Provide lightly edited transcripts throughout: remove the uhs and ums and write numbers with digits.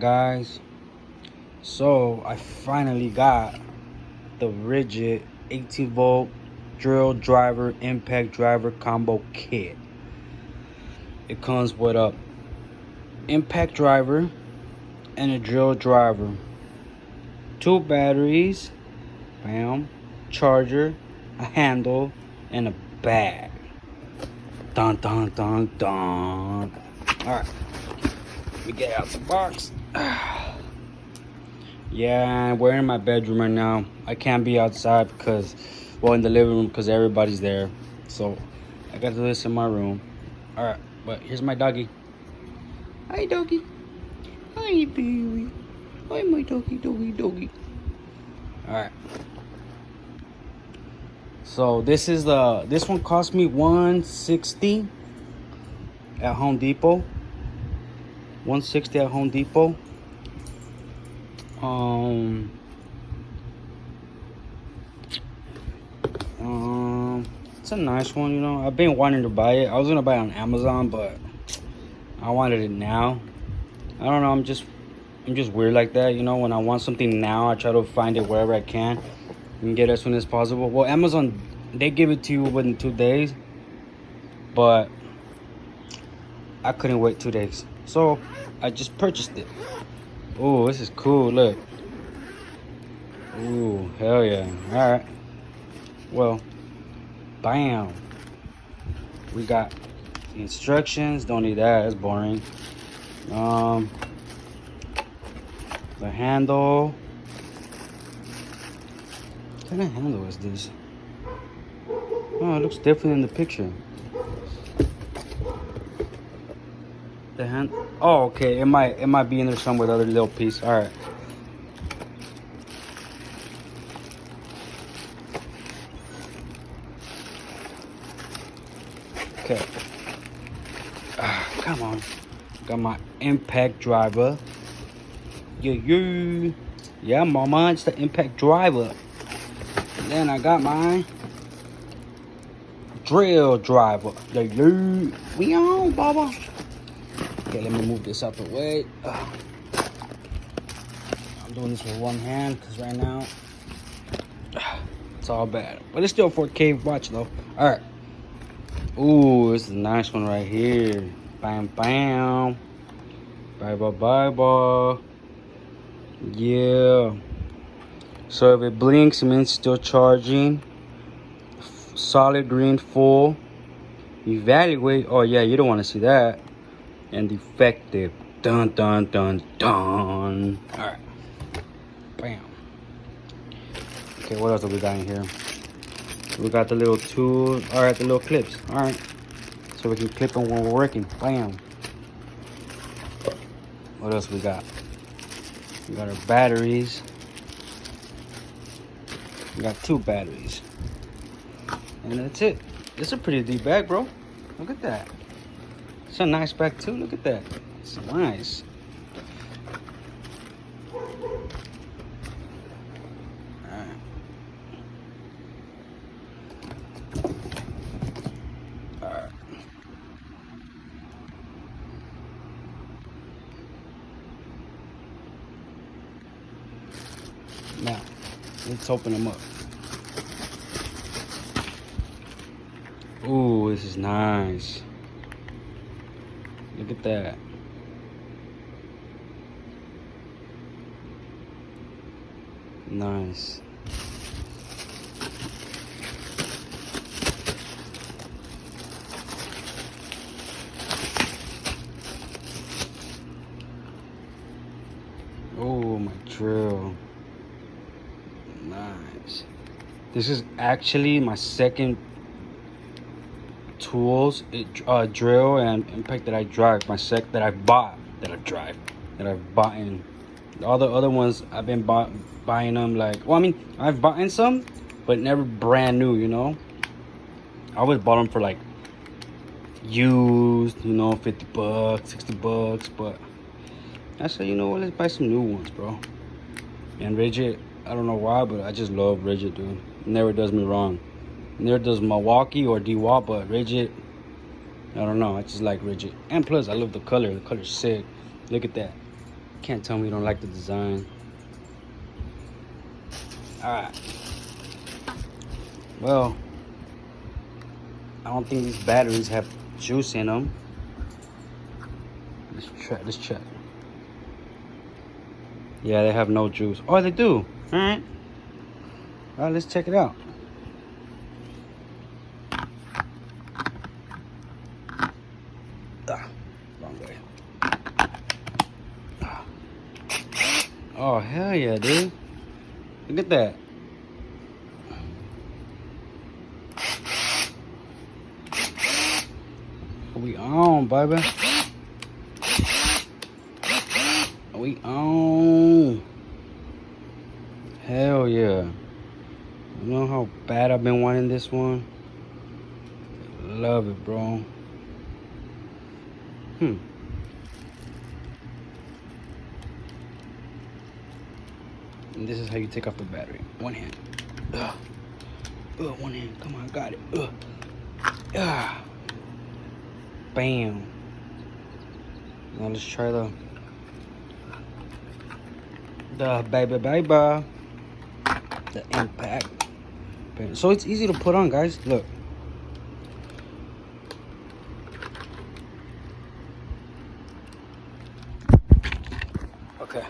Guys, so I finally got the Ridgid 18 volt drill driver impact driver combo kit. It comes with a impact driver and a drill driver, 2 batteries, bam, charger, a handle, and a bag. Dun dun dun dun. Alright, let me get out the box. Yeah, I'm wearing my bedroom right now. I can't be outside because, well, in the living room because everybody's there. So I got to do this in my room. All right, but here's my doggy. Hi, doggy. Hi, baby. Hi, my doggy. All right. So this one cost me $160 at Home Depot. $160 at Home Depot. It's a nice one, you know. I've been wanting to buy it. I was gonna buy it on Amazon, but I wanted it now. I don't know. I'm just weird like that, you know. When I want something now, I try to find it wherever I can and get it as soon as possible. Well, Amazon, they give it to you within 2 days, but I couldn't wait 2 days, so I just purchased it. Oh, this is cool. Look. Ooh, hell yeah. All right. Well, bam. We got the instructions. Don't need that. It's boring. The handle. What kind of handle is this? Oh, it looks different in the picture. The hand. Oh, okay. It might be in there somewhere. The other little piece. All right. Okay. Come on. Got my impact driver. Yeah, mama, it's the impact driver. And then I got my drill driver. We on, baba. Okay, let me move this out the way. I'm doing this with one hand because right now it's all bad. But it's still 4K watch though. All right. Ooh, this is a nice one right here. Bam, bam. Bye. Yeah. So if it blinks, it means still charging. Solid green full. Evaluate. Oh yeah, you don't want to see that. And defective. Dun dun dun dun. Alright. Bam. Okay, what else have we got in here? We got the little tools. Alright, the little clips. Alright. So we can clip them when we're working. Bam. What else we got? We got our batteries. We got 2 batteries. And that's it. It's a pretty deep bag, bro. Look at that. It's a nice bag too. Look at that. It's nice. Alright. Alright. Now, let's open them up. Ooh, this is nice. Look at that. Nice. Oh, my drill. Nice. This is actually my second tools, drill and impact that I drive. That I've bought in. All the other ones I've been buying them like, well, I mean, I've bought in some, but never brand new, you know. I always bought them for like used, you know, $50, $60, but I said, you know what, let's buy some new ones, bro. And Ridgid, I don't know why, but I just love Ridgid, dude. It never does me wrong. Neither does Milwaukee or DeWalt, but Ridgid, I don't know. I just like Ridgid. And plus, I love the color. The color's sick. Look at that. Can't tell me you don't like the design. Alright. Well, I don't think these batteries have juice in them. Let's check. Yeah, they have no juice. Oh, they do. Alright. Alright, let's check it out. Wrong way. Oh, hell yeah, dude. Look at that. We on, baby. We on. Hell yeah. You know how bad I've been wanting this one? Love it, bro. And this is how you take off the battery. One hand. One hand. Come on, got it. Bam. Now let's try the baby. The impact. So it's easy to put on, guys. Look. Okay.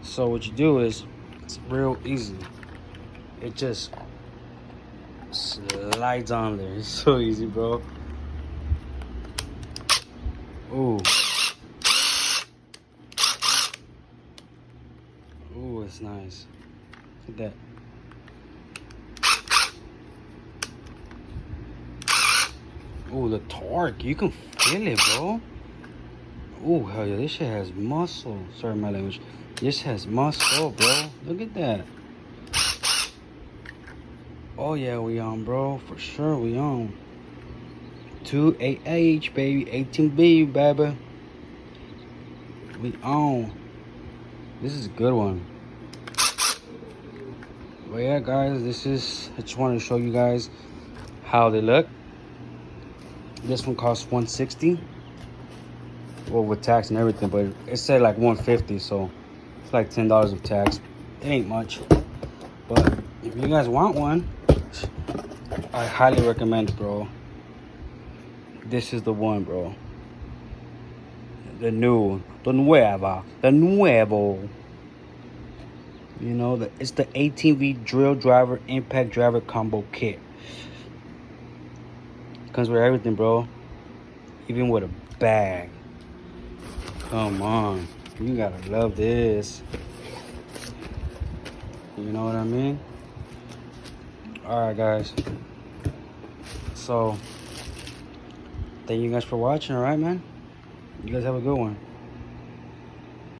So what you do is, it's real easy. It just slides on there. It's so easy, bro. Ooh. Ooh, it's nice. Look at that. Ooh, the torque. You can feel it, bro. Ooh, hell yeah. This shit has muscle. Sorry, my language. This has muscle, bro. Look at that. Oh, yeah, we on, bro. For sure, we on. 2AH, baby. 18B, baby. We on. This is a good one. But yeah, guys, I just wanted to show you guys how they look. This one costs $160. Well, with tax and everything, but it said like $150, so it's like $10 of tax. It ain't much. But if you guys want one, I highly recommend it, bro. This is the one, bro. The nuevo. You know, it's the 18V drill driver impact driver combo kit. Comes with everything, bro. Even with a bag. Come on. You gotta love this. You know what I mean? Alright, guys. So, thank you guys for watching, alright, man? You guys have a good one.